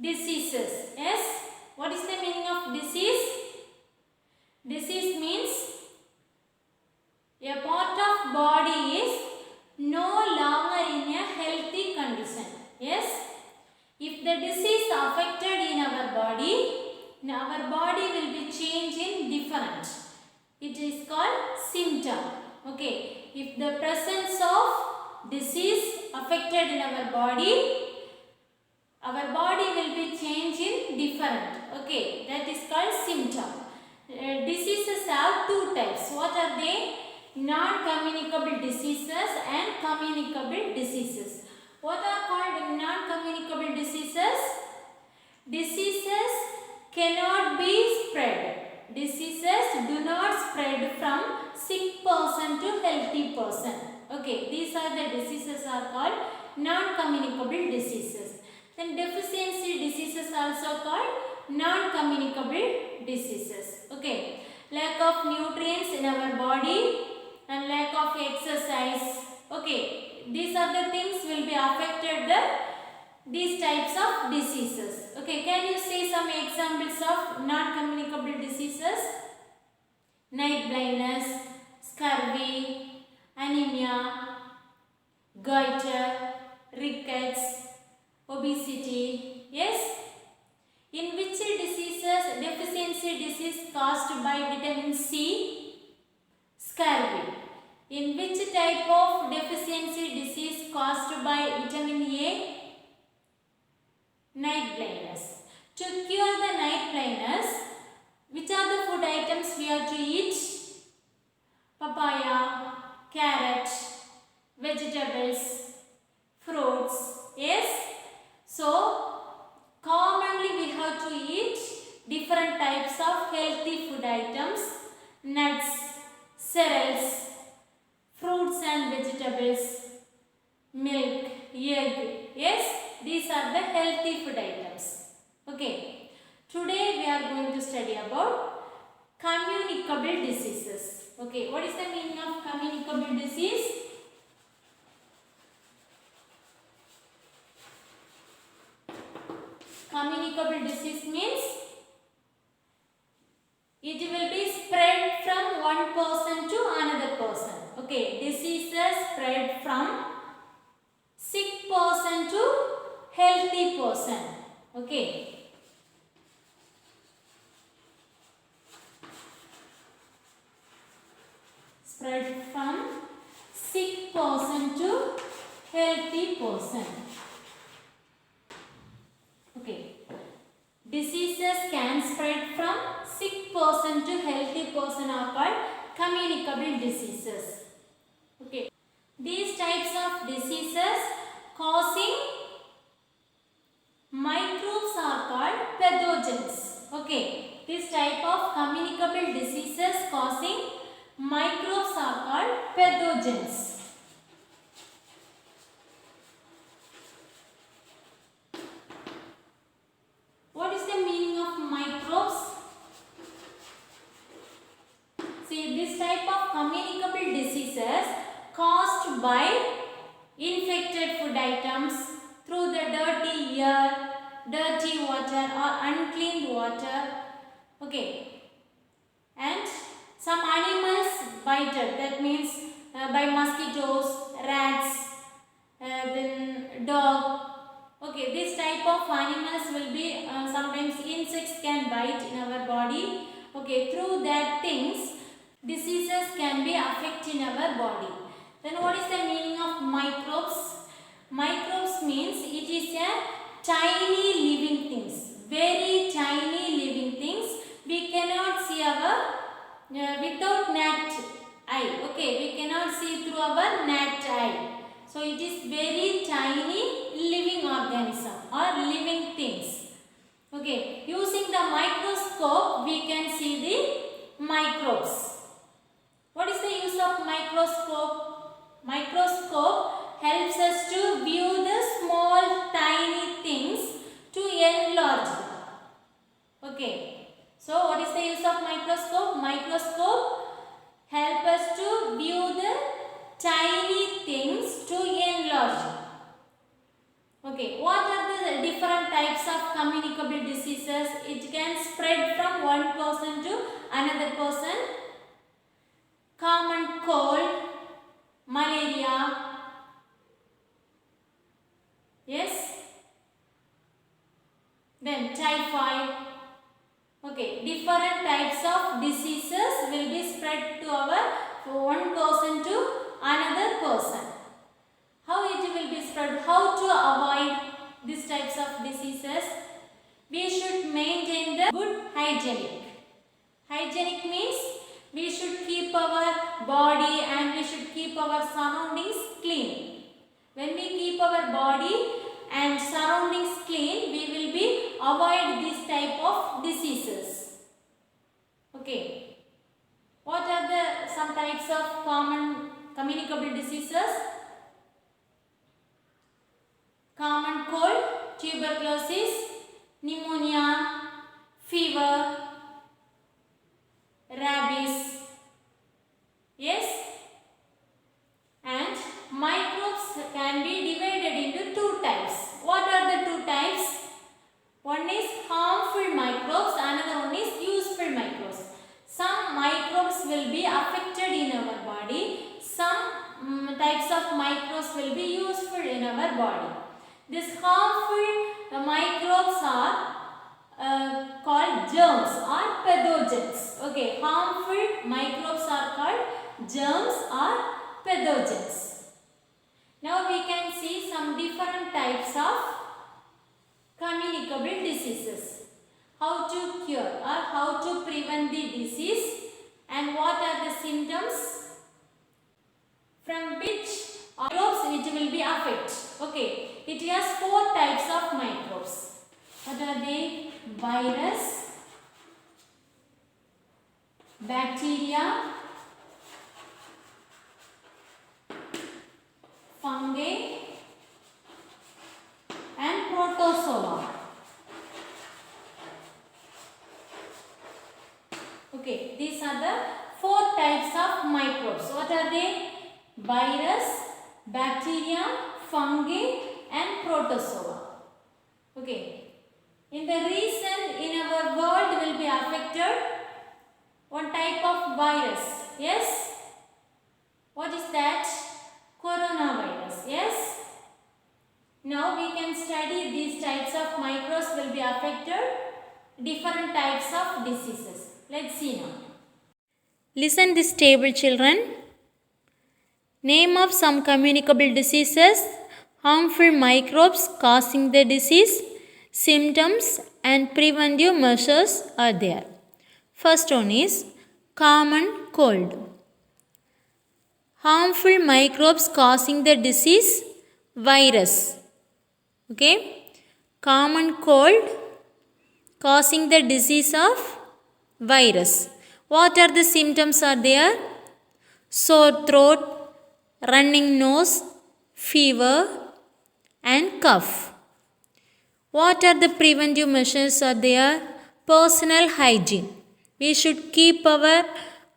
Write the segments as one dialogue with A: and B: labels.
A: diseases. Yes, what is the meaning of disease? Disease means a part of body is no longer in a healthy condition. Yes, if the disease affected in our body will be changed in different. It is called symptom. Okay, if the presence of disease affected in our body will be changed in different. Okay, that is called symptom. Diseases have two types. What are they? Non-communicable diseases and communicable diseases. What are called non-communicable diseases? Diseases cannot be spread. Diseases do not spread from sick person to healthy person. Okay, these are the diseases are called non-communicable diseases. Then deficiency diseases also called non-communicable diseases. Okay, lack of nutrients in our body and lack of exercise. Okay, these are the things will be affected these types of diseases. Okay, can you say some examples of non-communicable diseases? Night blindness, scurvy, anemia, goiter, rickets, obesity. Yes, in which diseases deficiency disease caused by vitamin C? Scurvy. In which type of deficiency disease caused by vitamin A? Night blindness. To cure the night blindness, which are the food items we have to eat? Papaya, carrot, vegetables, fruits. Yes. So, commonly we have to eat different types of healthy food items, nuts, cereals, fruits and vegetables, milk, egg. Yes, these are the healthy food items. Okay, today we are going to study about communicable diseases. Okay, what is the meaning of communicable disease? Communicable disease means it will be spread from one person to another person. Okay, diseases spread from sick person to healthy person. Okay. Spread from sick person to healthy person. Okay. Diseases can spread from sick person to healthy person are called communicable diseases. Okay. These types of diseases causing microbes are called pathogens. Okay. This type of communicable diseases causing microbes are called pathogens. What is the meaning of microbes? See, this type of communicable diseases caused by infected food items through the dirty air, dirty water or unclean water. Okay. And some animals bited, that means by mosquitoes, rats, then dog. Okay, this type of animals will be sometimes insects can bite in our body. Okay, through that things diseases can be affect in our body. Then what is the meaning of microbes? Microbes means it is a tiny living things, very tiny living things. We cannot see our without naked eye. Okay, we cannot see through our naked eye. So it is very tiny living organism or living things. Okay, using the microscope we can see the microbes. What is the use of microscope? Microscope helps us to view the small tiny things to enlarge them. Okay, so what is the use of microscope? Microscope help us to view the tiny things to enlarge them. Okay, what are the different types of communicable diseases. It can spread from one person to another person. Common cold, malaria, yes, then typhoid. Okay, different types of diseases will be spread to one person to another person. How it will be spread? How to avoid these types of diseases? We should maintain the good hygienic. Hygienic means we should keep our body and we should keep our surroundings clean. When we keep our body and surroundings clean, we will be avoid this type of diseases. Okay. What are the some types of common communicable diseases? Common cold, tuberculosis, pneumonia, fever, rabies. Yes? And microbes can be divided into two types. What are the two types? One is harmful microbes, another one is useful microbes. Some microbes will be affected in our body. Some types of microbes will be useful in our body. These harmful microbes are called germs or pathogens. Okay, harmful microbes are called germs or pathogens. Now we can see some different types of communicable diseases. How to cure or how to prevent the disease and what are the symptoms from which microbes it will be affected. Okay, it has four types of microbes. What are they? Virus, bacteria, fungi and protozoa. Okay, these are the four types of microbes. What are they? Virus, bacteria, fungi and protozoa. Okay. In the recent in our world will be affected one type of virus. Yes? What is that? Coronavirus. Yes? Now we can study these types of microbes will be affected different types of diseases. Let's see now. Listen this table, children. Name of some communicable diseases, harmful microbes causing the disease, symptoms and preventive measures are there. First one is common cold. Harmful microbes causing the disease, virus. Okay. Common cold causing the disease of virus. What are the symptoms are there? Sore throat, running nose, fever and cough. What are the preventive measures are there? Personal hygiene. We should keep our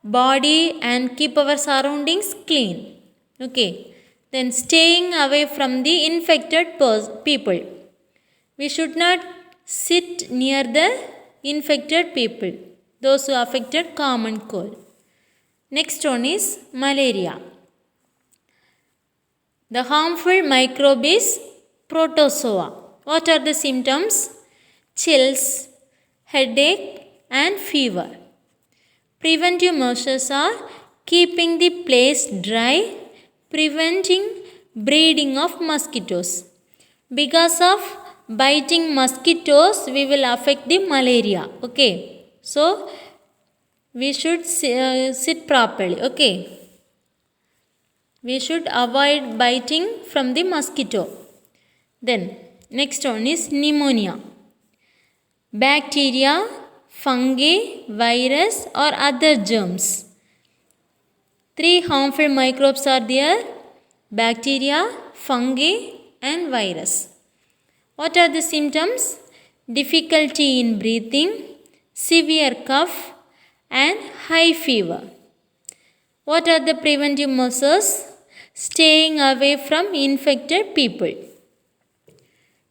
A: body and keep our surroundings clean. Okay. Then staying away from the infected people. We should not sit near the infected people. Those who are affected common cold. Next one is malaria. The harmful microbe is protozoa. What are the symptoms? Chills, headache and fever. Preventive measures are keeping the place dry, preventing breeding of mosquitoes. Because of biting mosquitoes, we will affect the malaria. Okay. So, we should sit properly. Okay. We should avoid biting from the mosquito. Then, next one is pneumonia. Bacteria, fungi, virus or other germs. 3 harmful microbes are there. Bacteria, fungi and virus. What are the symptoms? Difficulty in breathing, severe cough and high fever. What are the preventive measures? Staying away from infected people.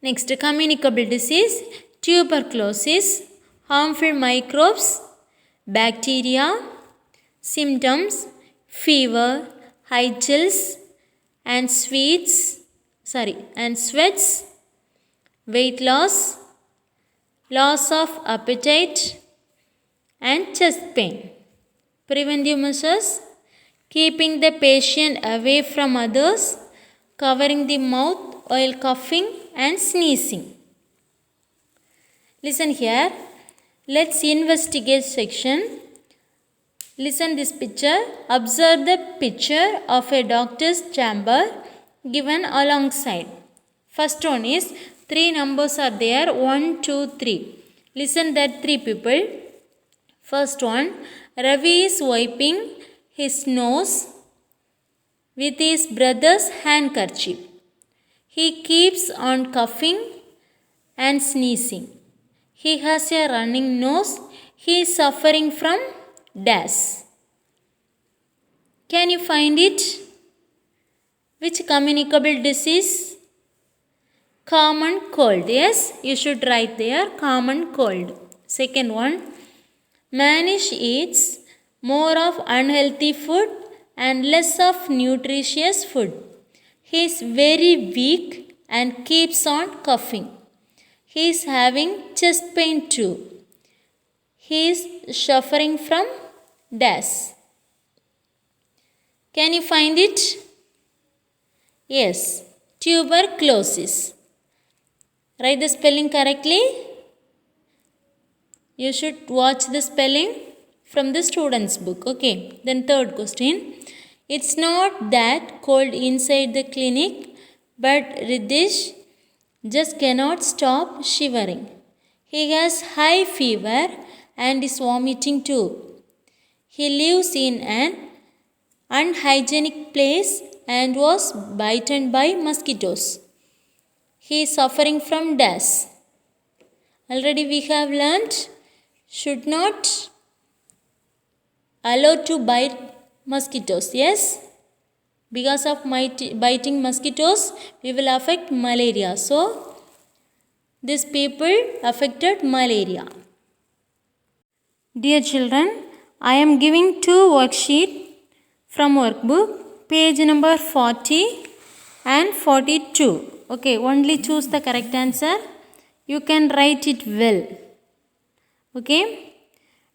A: Next, communicable disease, tuberculosis, harmful microbes, bacteria, symptoms, fever, high chills, and sweats, weight loss, loss of appetite, and chest pain. Preventive measures, keeping the patient away from others, covering the mouth while coughing and sneezing. Listen here. Let's investigate section. Listen this picture. Observe the picture of a doctor's chamber given alongside. First one is 3 numbers are there, 1, 2, 3. Listen that 3 people. First one, Ravi is wiping his nose with his brother's handkerchief. He keeps on coughing and sneezing. He has a running nose. He is suffering from dash. Can you find it? Which communicable disease? Common cold. Yes, you should write there, common cold. Second one, Manish eats more of unhealthy food and less of nutritious food. He is very weak and keeps on coughing. He is having chest pain too. He is suffering from dash. Can you find it? Yes, tuberculosis. Write the spelling correctly. You should watch the spelling from the student's book. Okay. Then third question. It's not that cold inside the clinic, but Riddhish just cannot stop shivering. He has high fever and is vomiting too. He lives in an unhygienic place and was bitten by mosquitoes. He is suffering from dash. Already we have learnt should not allow to bite mosquitoes. Yes, because of biting mosquitoes we will affect malaria. So these people affected malaria. Dear children, I am giving 2 worksheets from workbook, page number 40 and 42. Okay, only choose the correct answer. You can write it well. Okay,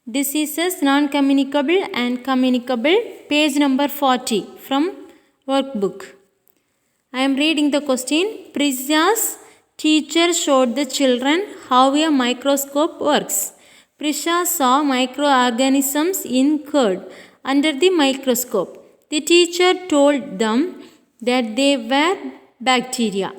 A: diseases, non-communicable and communicable, page number 40 from workbook. I am reading the question. Prisya's teacher showed the children how a microscope works. Prisya saw microorganisms in curd under the microscope. The teacher told them that they were bacteria.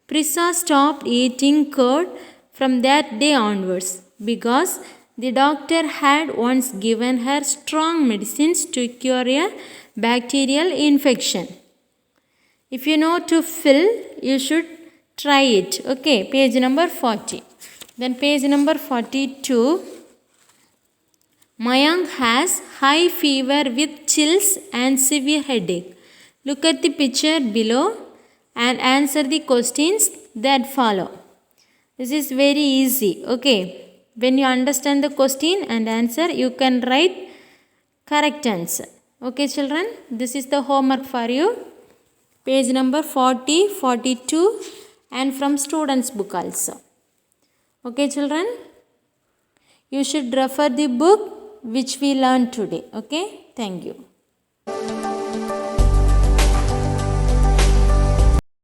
A: Prisya stopped eating curd from that day onwards because the doctor had once given her strong medicines to cure a bacterial infection. If you know to fill, you should try it. Okay, page number 40. Then page number 42. Mayank has high fever with chills and severe headache. Look at the picture below and answer the questions that follow. This is very easy. Okay. When you understand the question and answer, you can write correct answer. Okay children, this is the homework for you. Page number 40, 42 and from student's book also. Okay children, you should refer the book which we learned today. Okay, thank you.